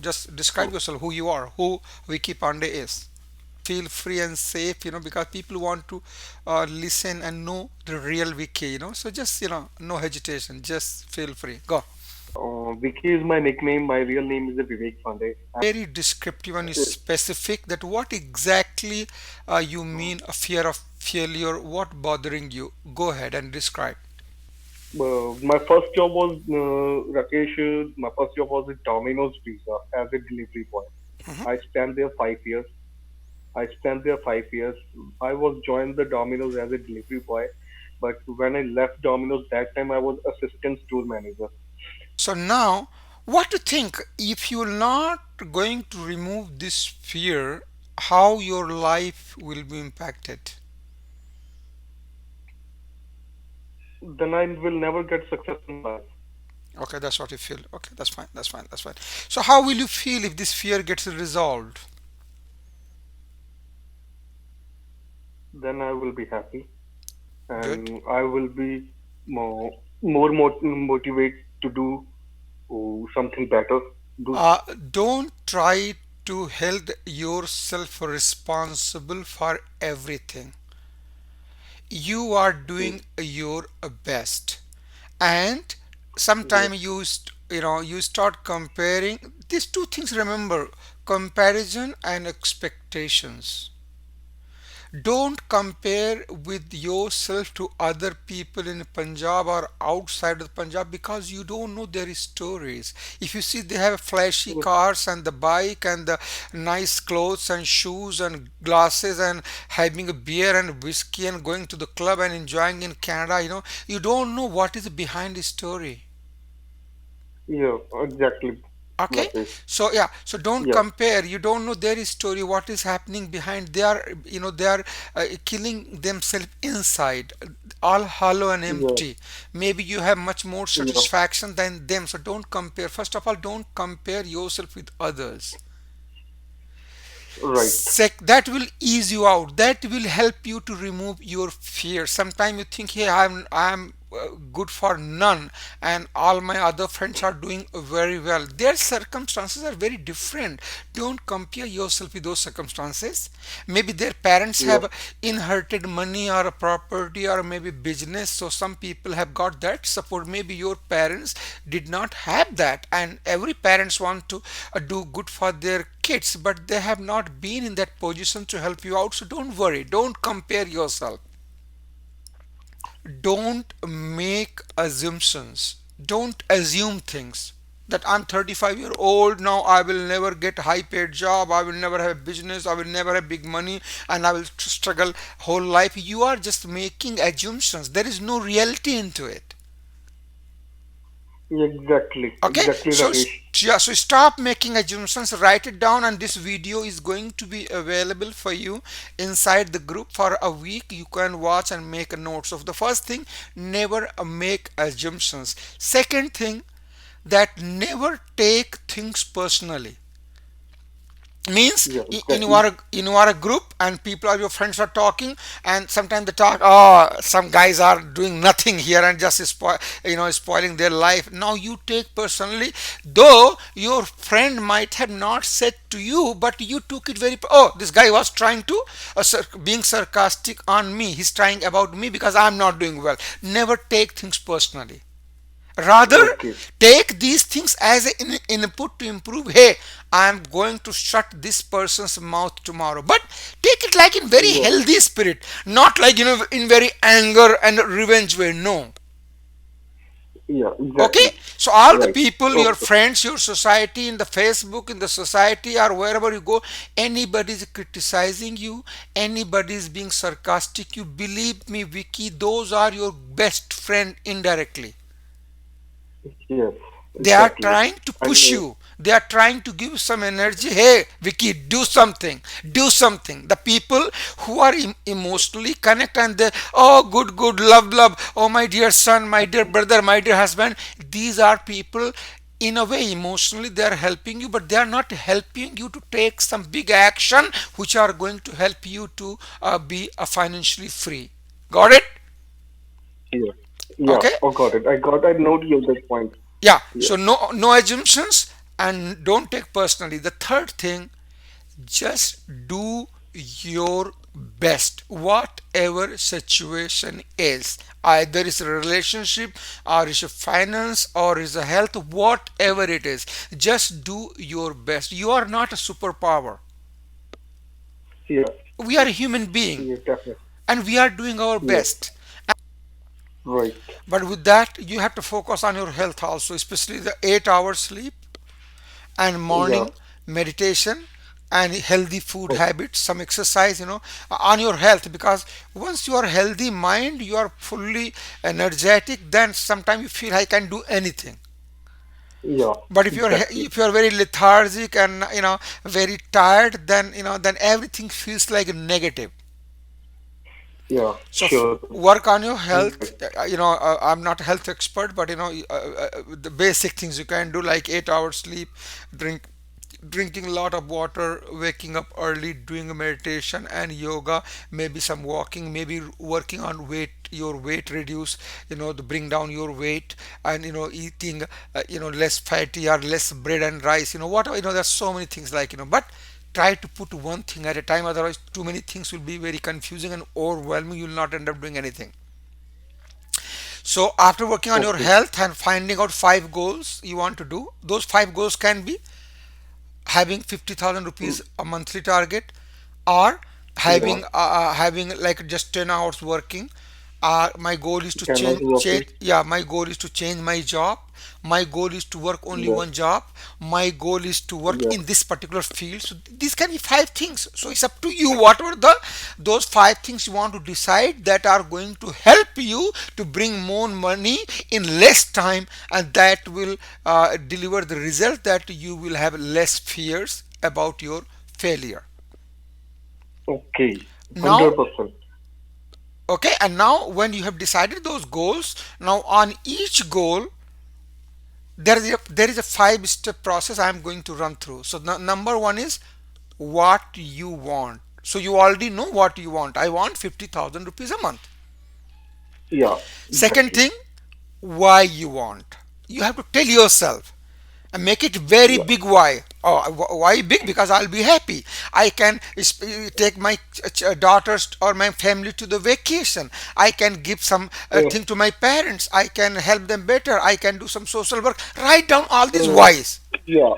Just describe Oh, yourself, who you are, who Vicky Pandey is. Feel free and safe, because people want to listen and know the real Vicky, so just, no hesitation, just feel free, go. Vicky is my nickname. My real name is Vivek Pandey. Very descriptive and specific, that what exactly you mean a fear of failure, what bothering you, go ahead and describe. My first job was Rakesh. My first job was at Domino's Pizza as a delivery boy. Mhm. I spent there 5 years. I spent there 5 years. I was joined the Domino's as a delivery boy, but when I left Domino's that time, I was assistant store manager. So now, what to think, if you're not going to remove this fear, how your life will be impacted? Then I will never get success in life. Okay, that's what you feel. Okay, that's fine, that's fine, that's fine. So how will you feel if this fear gets resolved? Then I will be happy, Good. and I will be more motivated to do something better. Do Don't try to hold yourself responsible for everything. You are doing your best, and yes, sometimes you start comparing these two things. Remember, comparison and expectations. Don't compare with yourself to other people in Punjab or outside of Punjab, because you don't know their stories. If you see they have flashy yes, cars and the bike and the nice clothes and shoes and glasses and having a beer and whiskey and going to the club and enjoying in Canada, you don't know what is behind the story. yeah, exactly, Okay, Rakesh. so yeah, so don't Yeah, compare. You don't know their story, what is happening behind. They are killing themselves inside, all hollow and yeah, empty. Maybe you have much more yeah, satisfaction than them, so don't compare. First of all, don't compare yourself with others. right. That will ease you out, that will help you to remove your fear. Sometimes you think, hey, I'm good for none, and all my other friends are doing very well. Their circumstances are very different. Don't compare yourself with those circumstances. Maybe their parents Yeah, have inherited money or a property or maybe business, so some people have got that support. Maybe your parents did not have that, and every parents want to do good for their kids, but they have not been in that position to help you out. So don't worry, don't compare yourself, don't make assumptions, don't assume things, that I'm 35-year old now, I will never get a high paid job, I will never have a business, I will never have big money, and I will struggle whole life. You are just making assumptions, there is no reality into it. exactly, Okay, exactly, so Rakesh. yeah, so stop making assumptions, write it down, and this video is going to be available for you inside the group for a week. You can watch and make notes of the first thing, never make assumptions. Second thing, that never take things personally. Means Yeah, in exactly. your group and people or your friends are talking, and sometimes they talk, oh, some guys are doing nothing here and just spoiling their life. Now you take personally, though your friend might have not said to you, but you took it very, oh, this guy was trying to being sarcastic on me, he's trying about me because I'm not doing well. Never take things personally. Rather, Okay. take these things as an input to improve. Hey, I'm going to shut this person's mouth tomorrow. But take it like in very Yeah, healthy spirit, not like in very anger and revenge way. No. yeah, Okay, exactly. so all the Right. people, your Okay. friends, your society, in the Facebook, in the society, or wherever you go, anybody is criticizing you, anybody is being sarcastic, you believe me, Vicky, those are your best friend indirectly. Yes, They are exactly. trying to And push you, they are trying to give you some energy. Hey, Vicky, do something, do something. The people who are emotionally connect, and they, oh, good, good, love, love, oh, my dear son, my dear brother, my dear husband, these are people, in a way, emotionally they are helping you, but they are not helping you to take some big action which are going to help you to be financially free. Got it? yeah, yeah. Okay. Oh, got it. I noted this point. Yeah, Yeah, so no assumptions, And don't take personally. The third thing, just do your best whatever situation is, either it's a relationship or it's a finance or it's a health, whatever it is, just do your best. You are not a superpower. Yeah. We are a human being Yeah, definitely. and we are doing our Yes. best. Right. But with that, you have to focus on your health also, especially the 8 hours sleep and Yeah. morning meditation and healthy food Okay. habits, some exercise, on your health. Because once you are healthy mind, you are fully energetic, then sometimes you feel I can do anything. Yeah. But if Exactly. if you are very lethargic and very tired, then then everything feels like negative. Yeah. So Sure. work on your Right. health. I'm not a health expert, but the basic things you can do, like 8 hours sleep, drink drinking a lot of water, waking up early, doing a meditation and yoga, maybe some walking, maybe working on weight, your weight reduce, to bring down your weight, and eating less fatty or less bread and rice, whatever, there's so many things, like, but try to put one thing at a time, otherwise too many things will be very confusing and overwhelming. You'll not end up doing anything. So after working on your Okay. health and finding out 5 goals you want to do, those 5 goals can be having 50,000 Mm. rupees a monthly target, or Yeah. having like just 10 hours working. My goal is to 10 hours change roughly. yeah, my goal is to change my job. My goal is to work only Yes. one job. My goal is to work Yes. in this particular field. So these can be 5 things. So it's up to you, whatever those 5 things you want to decide, that are going to help you to bring more money in less time, and that will deliver the result that you will have less fears about your failure. Okay. Now, 100%. okay, and now when you have decided those goals, now on each goal there is a 5 step process I am going to run through. So number one is what you want. So you already know what you want. I want 50,000 rupees a month. Yeah. Second Exactly. thing, why you want. You have to tell yourself and make it very Yeah. big. Why? Oh, why big? Because I'll be happy. I can take my daughters or my family to the vacation. I can give some Uh, thing to my parents. I can help them better. I can do some social work. Write down all these uh, whys. yeah.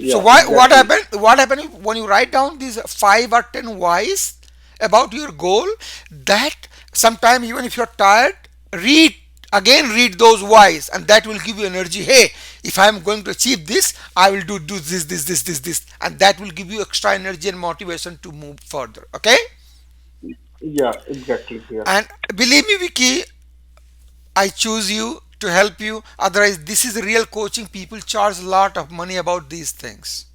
So Yeah. why, what Exactly. happened? What happened when you write down these 5 or 10 whys about your goal? That sometime, even if you're tired, read again, read those whys, and that will give you energy. Hey, if I'm going to achieve this, I will do this, and that will give you extra energy and motivation to move further. Okay? Yeah. Exactly. Yeah. And believe me, Vicky, I choose you to help you. Otherwise, this is real coaching. People charge a lot of money about these things.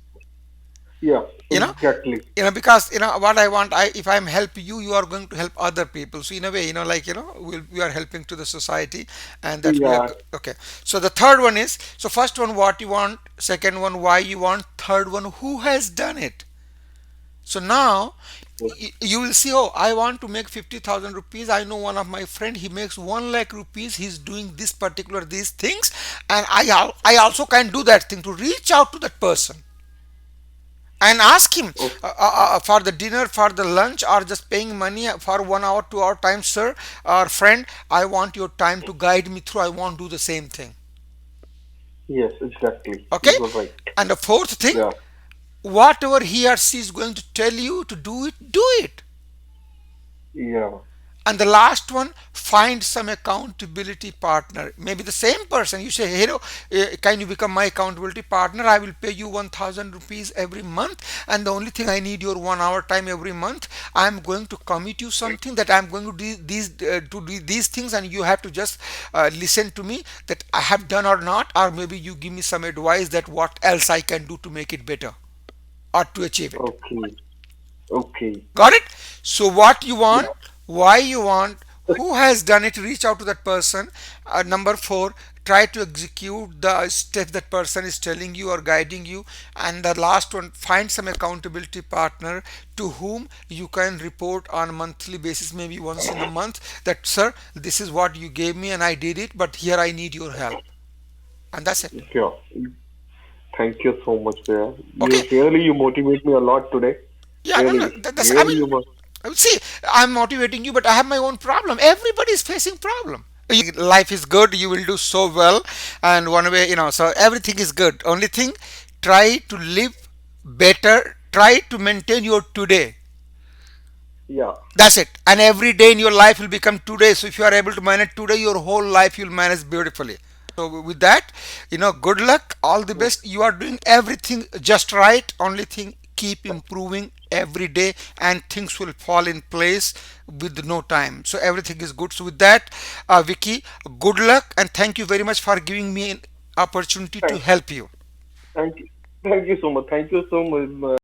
Yeah. You know, Exactly. because what I want, if I'm help you, you are going to help other people. So in a way, like, we are helping to the society, and that we are Yeah. okay. So the third one is, so first one, what you want. Second one, why you want. Third one, who has done it. So now you will see, oh, I want to make 50,000 rupees. I know one of my friend, he makes 1 lakh rupees. He's doing this particular these things, and I also can do that thing, to reach out to that person and ask him Okay. for the dinner, for the lunch, or just paying money for 1 hour, 2 hour time. Sir or friend, I want your time to guide me through. I want to do the same thing. Yes. Exactly. Okay. You are right. And the fourth thing, Yeah. whatever he or she is going to tell you to do it, do it. Yeah. And the last one, find some accountability partner. Maybe the same person. You say, hey, can you become my accountability partner? I will pay you 1,000 rupees every month. And the only thing, I need your 1 hour time every month. I'm going to commit you something, that I'm going to do these things. And you have to just listen to me, that I have done or not. Or maybe you give me some advice that what else I can do to make it better or to achieve it. Okay. Okay. Got it? So what you want, Yeah. why you want, who has done it, reach out to that person. Number four, try to execute the steps that person is telling you or guiding you. And the last one, find some accountability partner to whom you can report on a monthly basis, maybe once in a month, that sir, this is what you gave me and I did it, but here I need your help. And that's it. Yeah. Thank you so much, Priya. Okay. You motivate me a lot today. Yeah, no, no. Really, That's, I really mean, you must. see, I'm motivating you, but I have my own problem. Everybody is facing problem. Life is good. You will do so well, and one way, so everything is good. Only thing, try to live better. Try to maintain your today. Yeah. That's it. And every day in your life will become today. So if you are able to manage today, your whole life you'll manage beautifully. So with that, good luck, all the Mm. best. You are doing everything just right. Only thing, keep improving every day, and things will fall in place with no time. So everything is good. So with that, Vicky, good luck, and thank you very much for giving me an opportunity to Thank, help you. thank you, thank you so much. Thank you so much,